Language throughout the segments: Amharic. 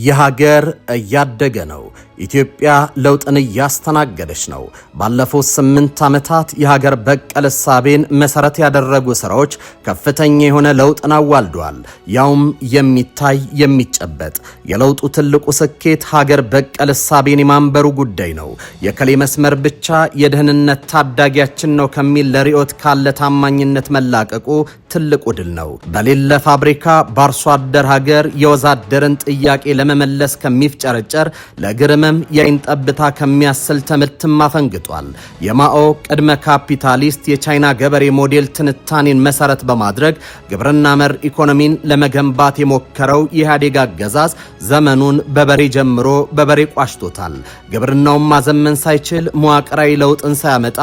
የሀገር እያደገ ነው። ኢትዮጵያ ለውጥን እያስተናገደች ነው። ባለፉት 8 ዓመታት የሀገር በቀል እሳቤን መሰረት ያደረጉ ስራዎች ከፍተኛ የሆነ ለውጥን አዋልደዋል። ያውም የሚታይ የሚጨበጥ። የለውጡ ትልቁ ስኬት ሀገር በቀል እሳቤን የማንበሩ ጉዳይ ነው። የከሌ መስመር ብቻ የደህንነት ታዳጊያችን ነው ከሚል ለሪዮት ካለ ታማኝነት መላቀቁ ትልቁ ድል ነው። በሌለ ፋብሪካ በአርሶ አደር ሀገር የወዛደርን ጥያቄ ለመመለስ ከሚፍጨረጨር ለግርመም የአይን ጠብታ ከሚያስል ትምህርትም አፈንግጧል። የማኦ ቅድመ ካፒታሊስት የቻይና ገበሬ ሞዴል ትንታኔን መሰረት በማድረግ ግብርና መር ኢኮኖሚን ለመገንባት የሞከረው የኢህአዴግ አገዛዝ ዘመኑን በበሬ ጀምሮ በበሬ ቋሽቶታል። ግብርናውን ማዘመን ሳይችል መዋቅራዊ ለውጥን ሳያመጣ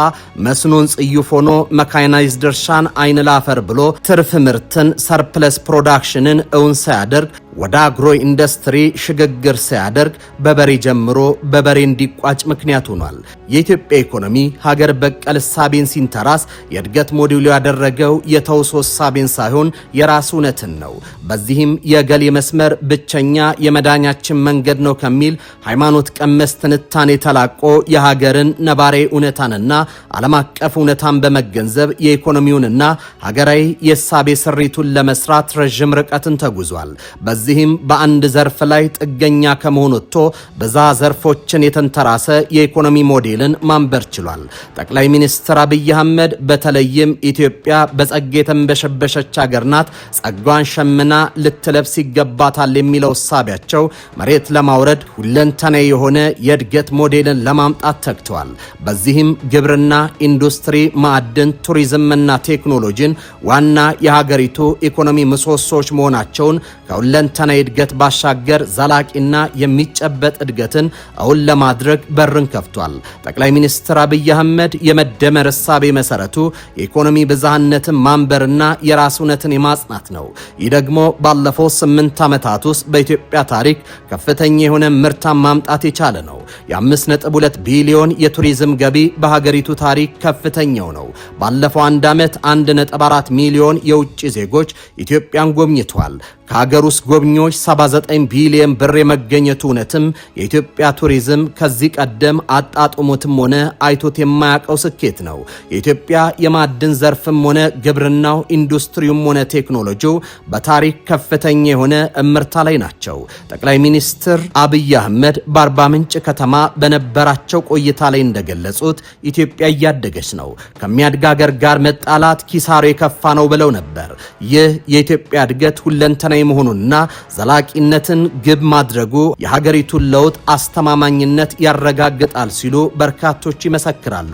መስኖን ጽዩፍ ሆኖ መካናይዝድ እርሻን አይን ላፈር ብሎ ትርፍ ምርትን ሰርፕለስ ፕሮዳክሽንን እውን ሳያደርግ ወደ አግሮ ኢንዱስትሪ ሽግግር ሳያደርግ በበሬ ጀምሮ በበሬ እንዲቋጭ ምክንያት ሆኗል። የኢትዮጵያ ኢኮኖሚ ሀገር በቀል እሳቤን ሲንተራስ የእድገት ሞዴሉ ያደረገው የተውሶ እሳቤን ሳይሆን የራስ እውነትን ነው። በዚህም የገሌ መስመር ብቸኛ የመዳኛችን መንገድ ነው ከሚል ሃይማኖት ቀመስ ትንታኔ ተላቆ የሀገርን ነባራዊ እውነታንና ዓለም አቀፍ እውነታን በመገንዘብ የኢኮኖሚውንና ሀገራዊ የእሳቤ ስሪቱን ለመስራት ረዥም ርቀትን ተጉዟል። በዚህም በአንድ ዘርፍ ላይ ጥገኛ ከመሆን ወጥቶ በዛ ዘርፎችን የተንተራሰ የኢኮኖሚ ሞዴልን ማንበር ችሏል። ጠቅላይ ሚኒስትር አብይ አህመድ በተለይም ኢትዮጵያ በጸጋ የተንበሸበሸች ሀገር ናት፣ ጸጋዋን ሸምና ልትለብስ ይገባታል የሚለው እሳቢያቸው መሬት ለማውረድ ሁለንተናዊ የሆነ የእድገት ሞዴልን ለማምጣት ተግተዋል። በዚህም ግብርና፣ ኢንዱስትሪ፣ ማዕድን፣ ቱሪዝምና ቴክኖሎጂን ዋና የሀገሪቱ ኢኮኖሚ ምሰሶዎች መሆናቸውን ከሁለንተናዊ እድገት ባሻገር ዘላቂና የሚጨበጥ እድገትን አሁን ለማድረግ በርን ከፍቷል። ጠቅላይ ሚኒስትር አብይ አህመድ የመደመር እሳቤ መሰረቱ የኢኮኖሚ ብዝሃነትን ማንበርና የራስ እውነትን የማጽናት ነው። ይህ ደግሞ ባለፈው 8 ዓመታት ውስጥ በኢትዮጵያ ታሪክ ከፍተኛ የሆነ ምርታን ማምጣት የቻለ ነው። የ5.2 ቢሊዮን የቱሪዝም ገቢ በሀገሪቱ ታሪክ ከፍተኛው ነው። ባለፈው አንድ ዓመት 1.4 ሚሊዮን የውጭ ዜጎች ኢትዮጵያን ጎብኝተዋል። ከሀገር ውስጥ ጎብኚዎች 79 ቢሊዮን ብር የመገኘቱ እውነትም የኢትዮጵያ ቱሪዝም ከዚህ ቀደም አጣጥሞትም ሆነ አይቶት የማያውቀው ስኬት ነው። የኢትዮጵያ የማዕድን ዘርፍም ሆነ ግብርናው፣ ኢንዱስትሪውም ሆነ ቴክኖሎጂው በታሪክ ከፍተኛ የሆነ እምርታ ላይ ናቸው። ጠቅላይ ሚኒስትር አብይ አህመድ በአርባ ምንጭ ከተማ በነበራቸው ቆይታ ላይ እንደገለጹት ኢትዮጵያ እያደገች ነው፣ ከሚያድግ ሀገር ጋር መጣላት ኪሳሮ የከፋ ነው ብለው ነበር። ይህ የኢትዮጵያ እድገት ሁለንተና መሆኑንና ዘላቂነትን ግብ ማድረጉ የሀገሪቱን ለውጥ አስተማማኝነት ያረጋግጣል ሲሉ በርካቶች ይመሰክራሉ።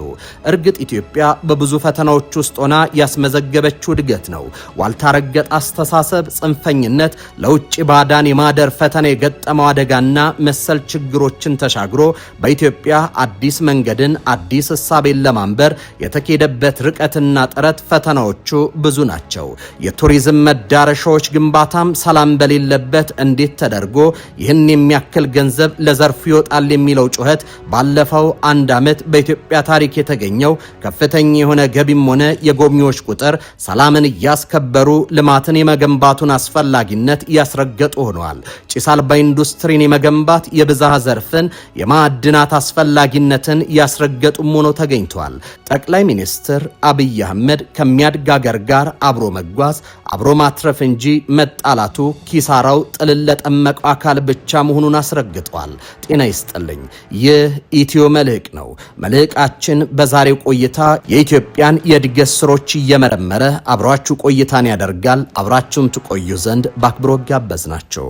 እርግጥ ኢትዮጵያ በብዙ ፈተናዎች ውስጥ ሆና ያስመዘገበችው እድገት ነው። ዋልታረገጥ አስተሳሰብ፣ ጽንፈኝነት፣ ለውጭ ባዳን የማደር ፈተና የገጠመው አደጋና መሰል ችግሮችን ተሻግሮ በኢትዮጵያ አዲስ መንገድን አዲስ እሳቤን ለማንበር የተኬደበት ርቀትና ጥረት ፈተናዎቹ ብዙ ናቸው። የቱሪዝም መዳረሻዎች ግንባታም ሰላም በሌለበት እንዴት ተደርጎ ይህን የሚያክል ገንዘብ ለዘርፉ ይወጣል የሚለው ጩኸት ባለፈው አንድ ዓመት በኢትዮጵያ ታሪክ የተገኘው ከፍተኛ የሆነ ገቢም ሆነ የጎብኚዎች ቁጥር ሰላምን እያስከበሩ ልማትን የመገንባቱን አስፈላጊነት ያስረገጡ ሆነዋል። ጭስ አልባ ኢንዱስትሪን የመገንባት የብዝሃ ዘርፍን የማዕድናት አስፈላጊነትን ያስረገጡም ሆኖ ተገኝተዋል። ጠቅላይ ሚኒስትር አብይ አህመድ ከሚያድግ ሀገር ጋር አብሮ መጓዝ አብሮ ማትረፍ እንጂ መጣላቱ ኪሳራው ጥልል ለጠመቀው አካል ብቻ መሆኑን አስረግጧል። ጤና ይስጥልኝ። ይህ ኢትዮ መልሕቅ ነው። መልሕቃችን በዛሬው ቆይታ የኢትዮጵያን የእድገት ስሮች እየመረመረ አብሯችሁ ቆይታን ያደርጋል። አብራችሁን ትቆዩ ዘንድ በአክብሮት ጋበዝናችሁ።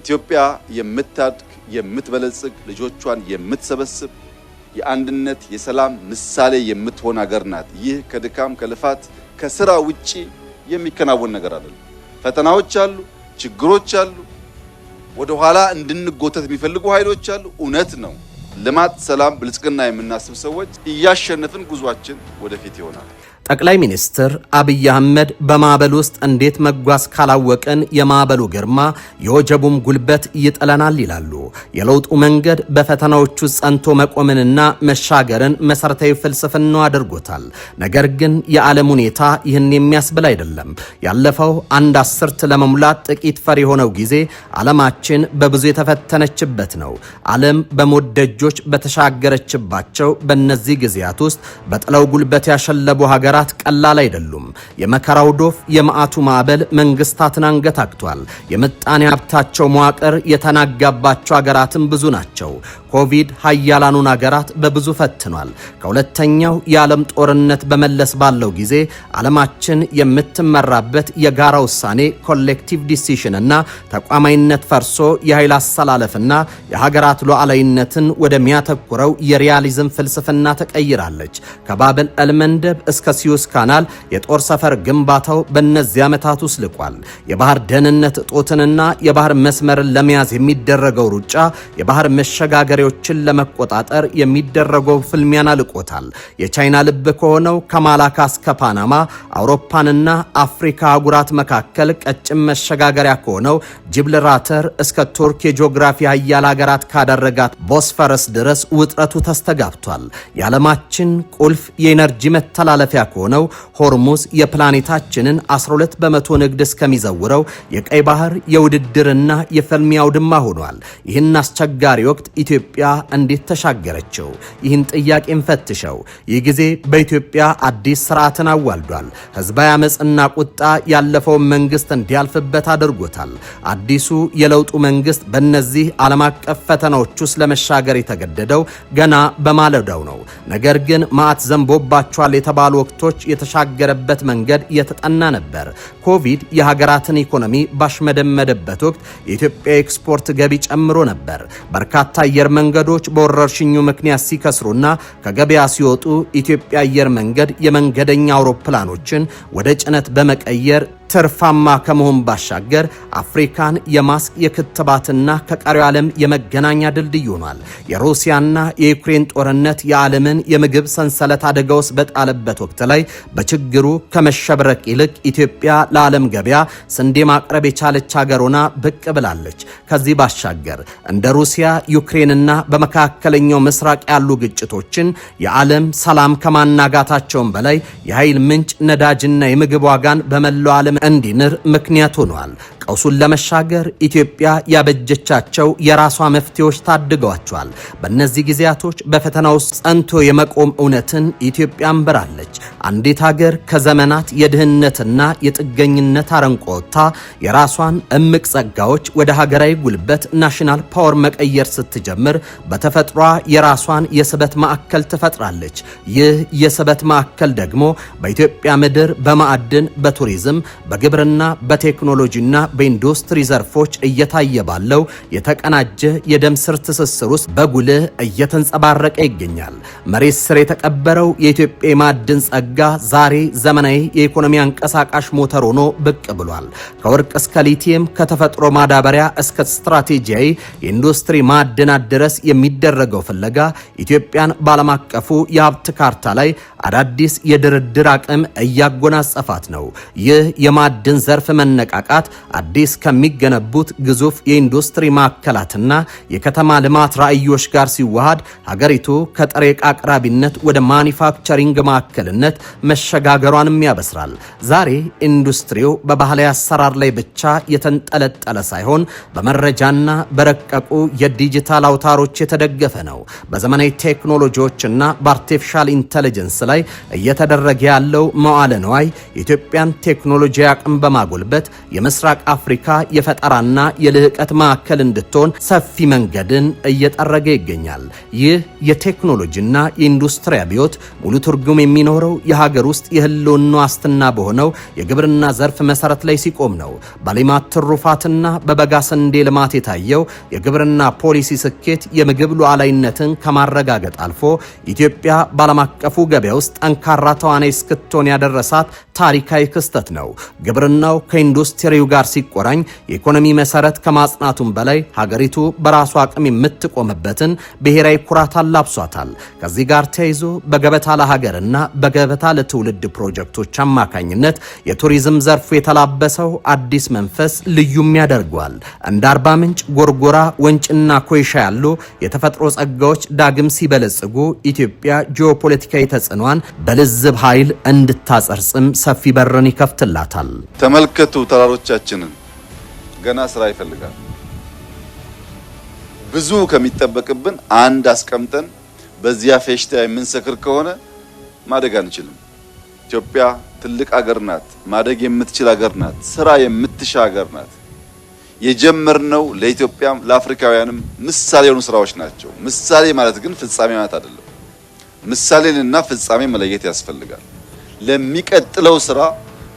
ኢትዮጵያ የምታድግ የምትበለጽግ ልጆቿን የምትሰበስብ የአንድነት የሰላም ምሳሌ የምትሆን ሀገር ናት። ይህ ከድካም ከልፋት ከስራ ውጪ የሚከናወን ነገር አይደለም። ፈተናዎች አሉ፣ ችግሮች አሉ፣ ወደ ኋላ እንድንጎተት የሚፈልጉ ኃይሎች አሉ። እውነት ነው። ልማት፣ ሰላም፣ ብልጽግና የምናስብ ሰዎች እያሸነፍን ጉዟችን ወደፊት ይሆናል። ጠቅላይ ሚኒስትር አብይ አህመድ በማዕበል ውስጥ እንዴት መጓዝ ካላወቅን የማዕበሉ ግርማ የወጀቡም ጉልበት ይጥለናል ይላሉ። የለውጡ መንገድ በፈተናዎቹ ጸንቶ መቆምንና መሻገርን መሰረታዊ ፍልስፍናው አድርጎታል። ነገር ግን የዓለም ሁኔታ ይህን የሚያስብል አይደለም። ያለፈው አንድ አስርት ለመሙላት ጥቂት ፈር የሆነው ጊዜ ዓለማችን በብዙ የተፈተነችበት ነው። ዓለም በሞት ደጆች በተሻገረችባቸው በእነዚህ ጊዜያት ውስጥ በጥለው ጉልበት ያሸለቡ ሀገራት ቀላል አይደሉም። የመከራው ዶፍ የመዓቱ ማዕበል መንግስታትን አንገታግቷል። የምጣኔ ሀብታቸው መዋቅር የተናጋባቸው ሀገራትም ብዙ ናቸው። ኮቪድ ሀያላኑን ሀገራት በብዙ ፈትኗል። ከሁለተኛው የዓለም ጦርነት በመለስ ባለው ጊዜ ዓለማችን የምትመራበት የጋራ ውሳኔ ኮሌክቲቭ ዲሲሽን እና ተቋማዊነት ፈርሶ የኃይል አሰላለፍና የሀገራት ሉዓላዊነትን ወደሚያተኩረው የሪያሊዝም ፍልስፍና ተቀይራለች። ከባብል ኤልመንደብ እስከ ሲዩስ ካናል የጦር ሰፈር ግንባታው በእነዚህ ዓመታት ውስጥ ልቋል። የባህር ደህንነት እጦትንና የባህር መስመርን ለመያዝ የሚደረገው ሩጫ የባህር መሸጋገሪያዎችን ለመቆጣጠር የሚደረገው ፍልሚያን አልቆታል። የቻይና ልብ ከሆነው ከማላካ እስከ ፓናማ አውሮፓንና አፍሪካ አህጉራት መካከል ቀጭን መሸጋገሪያ ከሆነው ጂብራልተር እስከ ቱርክ የጂኦግራፊ ሀያል ሀገራት ካደረጋት ቦስፈረስ ድረስ ውጥረቱ ተስተጋብቷል። የዓለማችን ቁልፍ የኤነርጂ መተላለፊያ ከሆነው ሆርሙዝ የፕላኔታችንን 12 በመቶ ንግድ እስከሚዘውረው የቀይ ባህር የውድድርና የፍልሚያ አውድማ ሆኗል። ይህን አስቸጋሪ ወቅት ኢትዮጵያ እንዴት ተሻገረችው? ይህን ጥያቄ እንፈትሸው። ይህ ጊዜ በኢትዮጵያ አዲስ ስርዓትን አዋልዷል። ህዝባዊ አመጽና ቁጣ ያለፈውን መንግስት እንዲያልፍበት አድርጎታል። አዲሱ የለውጡ መንግስት በእነዚህ ዓለም አቀፍ ፈተናዎች ውስጥ ለመሻገር የተገደደው ገና በማለዳው ነው። ነገር ግን መዓት ዘንቦባቸዋል የተባሉ ወቅቶች የተሻገረበት መንገድ የተጠና ነበር። ኮቪድ የሀገራትን ኢኮኖሚ ባሽመደመደበት ወቅት የኢትዮጵያ ኤክስፖርት ገቢ ጨምሮ ነበር። በርካታ አየር መንገዶች በወረርሽኙ ምክንያት ሲከስሩና ከገበያ ሲወጡ ኢትዮጵያ አየር መንገድ የመንገደኛ አውሮፕላኖችን ወደ ጭነት በመቀየር ትርፋማ ከመሆን ባሻገር አፍሪካን የማስክ የክትባትና ከቀሪው ዓለም የመገናኛ ድልድይ ሆኗል። የሩሲያና የዩክሬን ጦርነት የዓለምን የምግብ ሰንሰለት አደጋ ውስጥ በጣለበት ወቅት ላይ በችግሩ ከመሸብረቅ ይልቅ ኢትዮጵያ ለዓለም ገበያ ስንዴ ማቅረብ የቻለች ሀገር ሆና ብቅ ብላለች። ከዚህ ባሻገር እንደ ሩሲያ፣ ዩክሬንና በመካከለኛው ምስራቅ ያሉ ግጭቶችን የዓለም ሰላም ከማናጋታቸውም በላይ የኃይል ምንጭ ነዳጅና የምግብ ዋጋን በመላው ዓለም እንዲንር ምክንያት ሆኗል። ቀውሱን ለመሻገር ኢትዮጵያ ያበጀቻቸው የራሷ መፍትሄዎች ታድገዋቸዋል። በእነዚህ ጊዜያቶች በፈተና ውስጥ ጸንቶ የመቆም እውነትን ኢትዮጵያ አንበራለች። አንዲት ሀገር ከዘመናት የድህነትና የጥገኝነት አረንቋ ወጥታ የራሷን እምቅ ጸጋዎች ወደ ሀገራዊ ጉልበት ናሽናል ፓወር መቀየር ስትጀምር በተፈጥሯ የራሷን የስበት ማዕከል ትፈጥራለች። ይህ የስበት ማዕከል ደግሞ በኢትዮጵያ ምድር በማዕድን፣ በቱሪዝም፣ በግብርና፣ በቴክኖሎጂና በኢንዱስትሪ ዘርፎች እየታየ ባለው የተቀናጀ የደም ስር ትስስር ውስጥ በጉልህ እየተንጸባረቀ ይገኛል። መሬት ስር የተቀበረው የኢትዮጵያ የማዕድን ጸጋ ዛሬ ዘመናዊ የኢኮኖሚ አንቀሳቃሽ ሞተር ሆኖ ብቅ ብሏል። ከወርቅ እስከ ሊቲየም፣ ከተፈጥሮ ማዳበሪያ እስከ ስትራቴጂያዊ የኢንዱስትሪ ማዕድናት ድረስ የሚደረገው ፍለጋ ኢትዮጵያን በዓለም አቀፉ የሀብት ካርታ ላይ አዳዲስ የድርድር አቅም እያጎናጸፋት ነው። ይህ የማዕድን ዘርፍ መነቃቃት አዲስ ከሚገነቡት ግዙፍ የኢንዱስትሪ ማዕከላትና የከተማ ልማት ራዕዮች ጋር ሲዋሃድ ሀገሪቱ ከጥሬ ዕቃ አቅራቢነት ወደ ማኒፋክቸሪንግ ማዕከልነት መሸጋገሯንም ያበስራል። ዛሬ ኢንዱስትሪው በባህላዊ አሰራር ላይ ብቻ የተንጠለጠለ ሳይሆን በመረጃና በረቀቁ የዲጂታል አውታሮች የተደገፈ ነው። በዘመናዊ ቴክኖሎጂዎችና በአርቲፊሻል ኢንተለጀንስ ላይ እየተደረገ ያለው መዋለ ንዋይ የኢትዮጵያን ቴክኖሎጂ አቅም በማጎልበት የምስራቅ አፍሪካ የፈጠራና የልህቀት ማዕከል እንድትሆን ሰፊ መንገድን እየጠረገ ይገኛል። ይህ የቴክኖሎጂና የኢንዱስትሪ አብዮት ሙሉ ትርጉም የሚኖረው የሀገር ውስጥ የህልውና ዋስትና በሆነው የግብርና ዘርፍ መሰረት ላይ ሲቆም ነው። በሌማት ትሩፋትና በበጋ ስንዴ ልማት የታየው የግብርና ፖሊሲ ስኬት የምግብ ሉዓላዊነትን ከማረጋገጥ አልፎ ኢትዮጵያ በዓለም አቀፉ ገበያ ውስጥ ጠንካራ ተዋናይ እስክትሆን ያደረሳት ታሪካዊ ክስተት ነው። ግብርናው ከኢንዱስትሪው ጋር ሲቆራኝ የኢኮኖሚ መሰረት ከማጽናቱም በላይ ሀገሪቱ በራሷ አቅም የምትቆምበትን ብሔራዊ ኩራት አላብሷታል። ከዚህ ጋር ተያይዞ በገበታ ለሀገርና በገበታ ለትውልድ ፕሮጀክቶች አማካኝነት የቱሪዝም ዘርፉ የተላበሰው አዲስ መንፈስ ልዩም ያደርገዋል። እንደ አርባ ምንጭ፣ ጎርጎራ፣ ወንጭና ኮይሻ ያሉ የተፈጥሮ ጸጋዎች ዳግም ሲበለጽጉ ኢትዮጵያ ጂኦፖለቲካዊ ተጽዕኗን በልዝብ ኃይል እንድታጸርጽም ሰፊ በርን ይከፍትላታል። ተመልከቱ፣ ተራሮቻችንን ገና ስራ ይፈልጋል። ብዙ ከሚጠበቅብን አንድ አስቀምጠን በዚያ ፌሽታ የምንሰክር ከሆነ ማደግ አንችልም። ኢትዮጵያ ትልቅ አገር ናት፣ ማደግ የምትችል አገር ናት፣ ስራ የምትሻ አገር ናት። የጀመርነው ለኢትዮጵያም ለአፍሪካውያንም ምሳሌ የሆኑ ስራዎች ናቸው። ምሳሌ ማለት ግን ፍጻሜ ማለት አይደለም። ምሳሌንና ፍጻሜ መለየት ያስፈልጋል። ለሚቀጥለው ስራ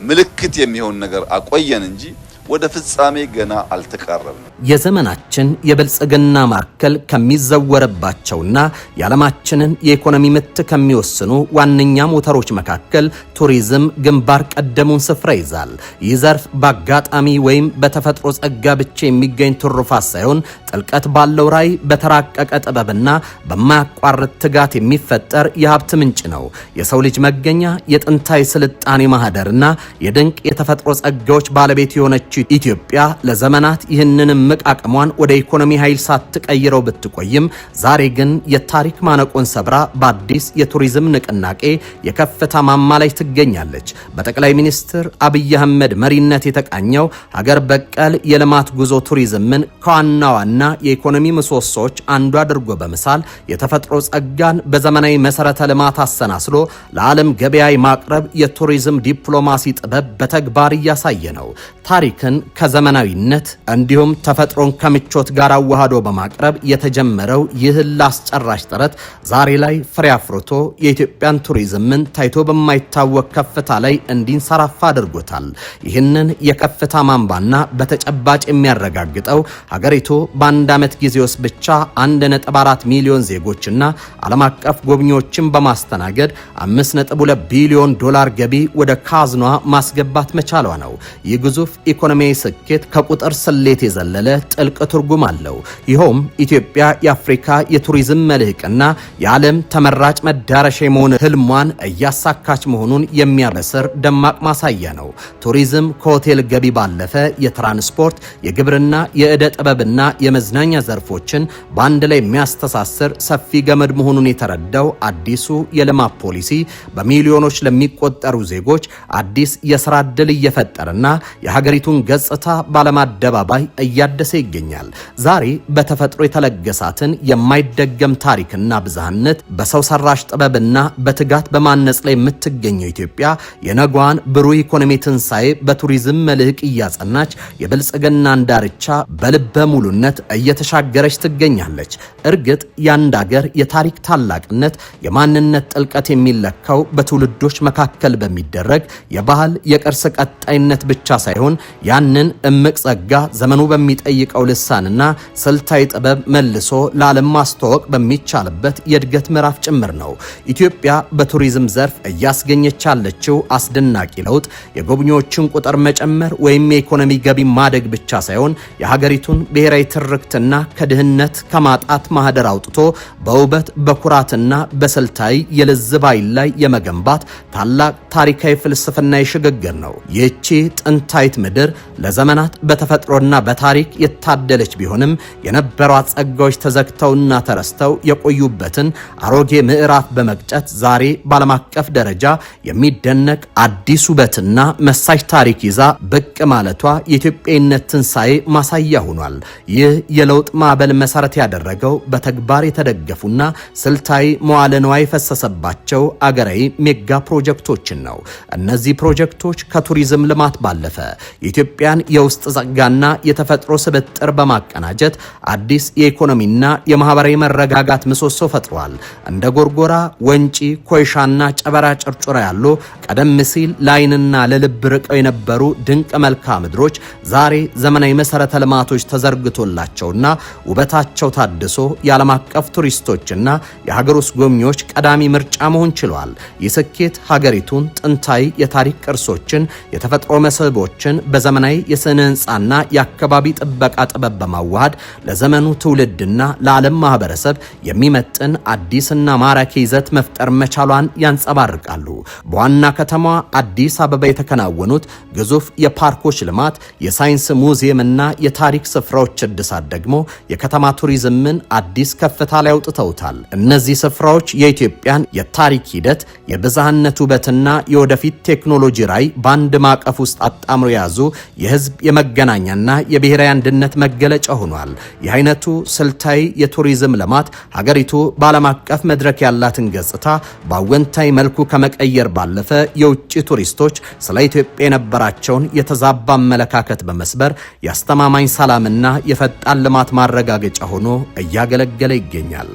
ምልክት የሚሆን ነገር አቆየን እንጂ ወደ ፍጻሜ ገና አልተቃረብንም። የዘመናችን የብልጽግና ማዕከል ከሚዘወርባቸውና የዓለማችንን የኢኮኖሚ ምት ከሚወስኑ ዋነኛ ሞተሮች መካከል ቱሪዝም ግንባር ቀደሙን ስፍራ ይዛል። ይህ ዘርፍ በአጋጣሚ ወይም በተፈጥሮ ጸጋ ብቻ የሚገኝ ትሩፋት ሳይሆን ጥልቀት ባለው ራዕይ፣ በተራቀቀ ጥበብና በማያቋርጥ ትጋት የሚፈጠር የሀብት ምንጭ ነው። የሰው ልጅ መገኛ፣ የጥንታዊ ስልጣኔ ማህደርና የድንቅ የተፈጥሮ ጸጋዎች ባለቤት የሆነች ኢትዮጵያ ለዘመናት ይህንን እምቅ አቅሟን ወደ ኢኮኖሚ ኃይል ሳትቀይረው ብትቆይም ዛሬ ግን የታሪክ ማነቆን ሰብራ በአዲስ የቱሪዝም ንቅናቄ የከፍታ ማማ ላይ ትገኛለች። በጠቅላይ ሚኒስትር አብይ አህመድ መሪነት የተቃኘው ሀገር በቀል የልማት ጉዞ ቱሪዝምን ከዋና ዋና የኢኮኖሚ ምሰሶዎች አንዱ አድርጎ በመሳል የተፈጥሮ ጸጋን በዘመናዊ መሰረተ ልማት አሰናስሎ ለዓለም ገበያ ማቅረብ የቱሪዝም ዲፕሎማሲ ጥበብ በተግባር እያሳየ ነው። ታሪክን ከዘመናዊነት እንዲሁም ተፈጥሮን ከምቾት ጋር አዋህዶ በማቅረብ የተጀመረው ይህ ላስጨራሽ ጥረት ዛሬ ላይ ፍሬ አፍርቶ የኢትዮጵያን ቱሪዝምን ታይቶ በማይታወቅ ከፍታ ላይ እንዲንሰራፋ አድርጎታል። ይህንን የከፍታ ማንባና በተጨባጭ የሚያረጋግጠው ሀገሪቱ በአንድ ዓመት ጊዜ ውስጥ ብቻ 1.4 ሚሊዮን ዜጎችና ዓለም አቀፍ ጎብኚዎችን በማስተናገድ 5.2 ቢሊዮን ዶላር ገቢ ወደ ካዝኗ ማስገባት መቻሏ ነው። ይህ ግዙፍ ኢኮኖሚያዊ ስኬት ከቁጥር ስሌት የዘለለ ጥልቅ ትርጉም አለው። ይኸውም ኢትዮጵያ የአፍሪካ የቱሪዝም መልህቅና የዓለም ተመራጭ መዳረሻ የመሆን ህልሟን እያሳካች መሆኑን የሚያበስር ደማቅ ማሳያ ነው። ቱሪዝም ከሆቴል ገቢ ባለፈ የትራንስፖርት፣ የግብርና፣ የዕደ ጥበብና የመዝናኛ ዘርፎችን በአንድ ላይ የሚያስተሳስር ሰፊ ገመድ መሆኑን የተረዳው አዲሱ የልማት ፖሊሲ በሚሊዮኖች ለሚቆጠሩ ዜጎች አዲስ የስራ ዕድል እየፈጠረና የሀገሪቱን ገጽታ ባለም አደባባይ እያደሰ ይገኛል። ዛሬ በተፈጥሮ የተለገሳትን የማይደገም ታሪክና ብዝሃነት በሰው ሰራሽ ጥበብና በትጋት በማነጽ ላይ የምትገኘው ኢትዮጵያ የነጓን ብሩህ ኢኮኖሚ ትንሳኤ በቱሪዝም መልህቅ እያጸናች የብልጽግናን ዳርቻ በልበ ሙሉነት እየተሻገረች ትገኛለች። እርግጥ የአንድ ሀገር የታሪክ ታላቅነት፣ የማንነት ጥልቀት የሚለካው በትውልዶች መካከል በሚደረግ የባህል የቅርስ ቀጣይነት ብቻ ሳይሆን ያንን እምቅ ጸጋ ዘመኑ በሚጠይቀው ልሳንና ስልታዊ ጥበብ መልሶ ለዓለም ማስተዋወቅ በሚቻልበት የእድገት ምዕራፍ ጭምር ነው። ኢትዮጵያ በቱሪዝም ዘርፍ እያስገኘች ያለችው አስደናቂ ለውጥ የጎብኚዎችን ቁጥር መጨመር ወይም የኢኮኖሚ ገቢ ማደግ ብቻ ሳይሆን የሀገሪቱን ብሔራዊ ትርክትና ከድህነት ከማጣት ማህደር አውጥቶ በውበት በኩራትና በስልታዊ የልዝብ ኃይል ላይ የመገንባት ታላቅ ታሪካዊ ፍልስፍና ሽግግር ነው። ይህቺ ጥንታዊት ምድር ለዘመናት በተፈጥሮና በታሪክ የታደለች ቢሆንም የነበሯት ጸጋዎች ተዘግተውና ተረስተው የቆዩበትን አሮጌ ምዕራፍ በመቅጨት ዛሬ በዓለም አቀፍ ደረጃ የሚደነቅ አዲስ ውበትና መሳጭ ታሪክ ይዛ ብቅ ማለቷ የኢትዮጵያዊነት ትንሳኤ ማሳያ ሆኗል። ይህ የለውጥ ማዕበል መሰረት ያደረገው በተግባር የተደገፉና ስልታዊ መዋለ ንዋይ የፈሰሰባቸው አገራዊ ሜጋ ፕሮጀክቶችን ነው። እነዚህ ፕሮጀክቶች ከቱሪዝም ልማት ባለፈ የኢትዮጵያ የኢትዮጵያን የውስጥ ጸጋና የተፈጥሮ ስብጥር በማቀናጀት አዲስ የኢኮኖሚና የማህበራዊ መረጋጋት ምሰሶ ፈጥሯል። እንደ ጎርጎራ፣ ወንጪ፣ ኮይሻና ጨበራ ጭርጩራ ያሉ ቀደም ሲል ለዓይንና ለልብ ርቀው የነበሩ ድንቅ መልክዓ ምድሮች ዛሬ ዘመናዊ መሰረተ ልማቶች ተዘርግቶላቸውና ውበታቸው ታድሶ የዓለም አቀፍ ቱሪስቶችና የሀገር ውስጥ ጎብኚዎች ቀዳሚ ምርጫ መሆን ችሏል። ይህ ስኬት ሀገሪቱን ጥንታዊ የታሪክ ቅርሶችን፣ የተፈጥሮ መስህቦችን በዘመናዊ የስነ ህንፃና የአካባቢ ጥበቃ ጥበብ በማዋሃድ ለዘመኑ ትውልድና ለዓለም ማህበረሰብ የሚመጥን አዲስና ማራኪ ይዘት መፍጠር መቻሏን ያንጸባርቃሉ። በዋና ከተማዋ አዲስ አበባ የተከናወኑት ግዙፍ የፓርኮች ልማት፣ የሳይንስ ሙዚየምና የታሪክ ስፍራዎች እድሳት ደግሞ የከተማ ቱሪዝምን አዲስ ከፍታ ላይ አውጥተውታል። እነዚህ ስፍራዎች የኢትዮጵያን የታሪክ ሂደት፣ የብዝሃነት ውበትና የወደፊት ቴክኖሎጂ ራዕይ በአንድ ማዕቀፍ ውስጥ አጣምሮ የያዙ የህዝብ የመገናኛና የብሔራዊ አንድነት መገለጫ ሆኗል። ይህ አይነቱ ስልታዊ የቱሪዝም ልማት ሀገሪቱ በዓለም አቀፍ መድረክ ያላትን ገጽታ በአወንታዊ መልኩ ከመቀየር ባለፈ የውጭ ቱሪስቶች ስለ ኢትዮጵያ የነበራቸውን የተዛባ አመለካከት በመስበር የአስተማማኝ ሰላምና የፈጣን ልማት ማረጋገጫ ሆኖ እያገለገለ ይገኛል።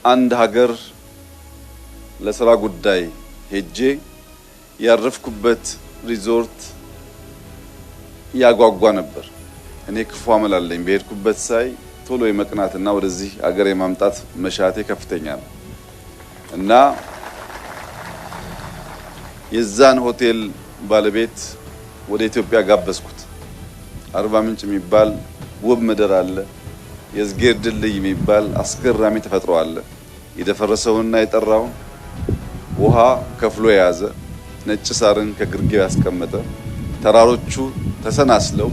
አንድ ሀገር ለስራ ጉዳይ ሄጄ ያረፍኩበት ሪዞርት ያጓጓ ነበር። እኔ ክፉ አመላለኝ በሄድኩበት ሳይ ቶሎ የመቅናትና ወደዚህ አገር የማምጣት መሻቴ ከፍተኛ ነው እና የዛን ሆቴል ባለቤት ወደ ኢትዮጵያ ጋበዝኩት። አርባ ምንጭ የሚባል ውብ ምድር አለ። የዝጌር ድልድይ የሚባል አስገራሚ ተፈጥሮ አለ። የደፈረሰውንና የጠራውን ውሃ ከፍሎ የያዘ ነጭ ሳርን ከግርጌው ያስቀመጠ ተራሮቹ ተሰናስለው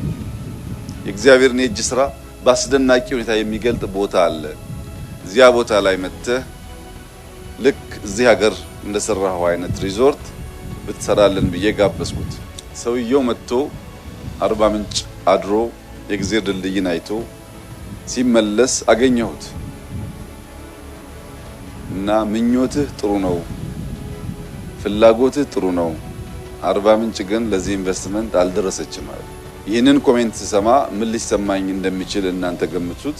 የእግዚአብሔርን የእጅ ስራ በአስደናቂ ሁኔታ የሚገልጥ ቦታ አለ። እዚያ ቦታ ላይ መጥተህ ልክ እዚህ ሀገር እንደሰራው አይነት ሪዞርት ብትሰራልን ብዬ ጋበዝኩት። ሰውየው መጥቶ አርባ ምንጭ አድሮ የእግዚአብሔር ድልድይን አይቶ ሲመለስ አገኘሁት እና ምኞትህ ጥሩ ነው፣ ፍላጎትህ ጥሩ ነው፣ አርባ ምንጭ ግን ለዚህ ኢንቨስትመንት አልደረሰችም ማለት። ይህንን ኮሜንት ስሰማ ምን ሊሰማኝ እንደሚችል እናንተ ገምቱት።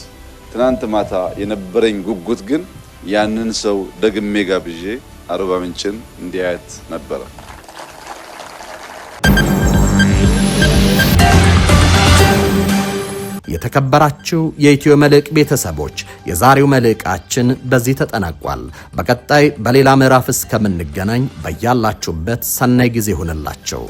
ትናንት ማታ የነበረኝ ጉጉት ግን ያንን ሰው ደግሜ ጋብዤ አርባ ምንጭን እንዲያያት ነበረ። የተከበራችሁ የኢትዮ መልሕቅ ቤተሰቦች የዛሬው መልሕቃችን በዚህ ተጠናቋል። በቀጣይ በሌላ ምዕራፍ እስከምንገናኝ በያላችሁበት ሰናይ ጊዜ ይሁንላችሁ።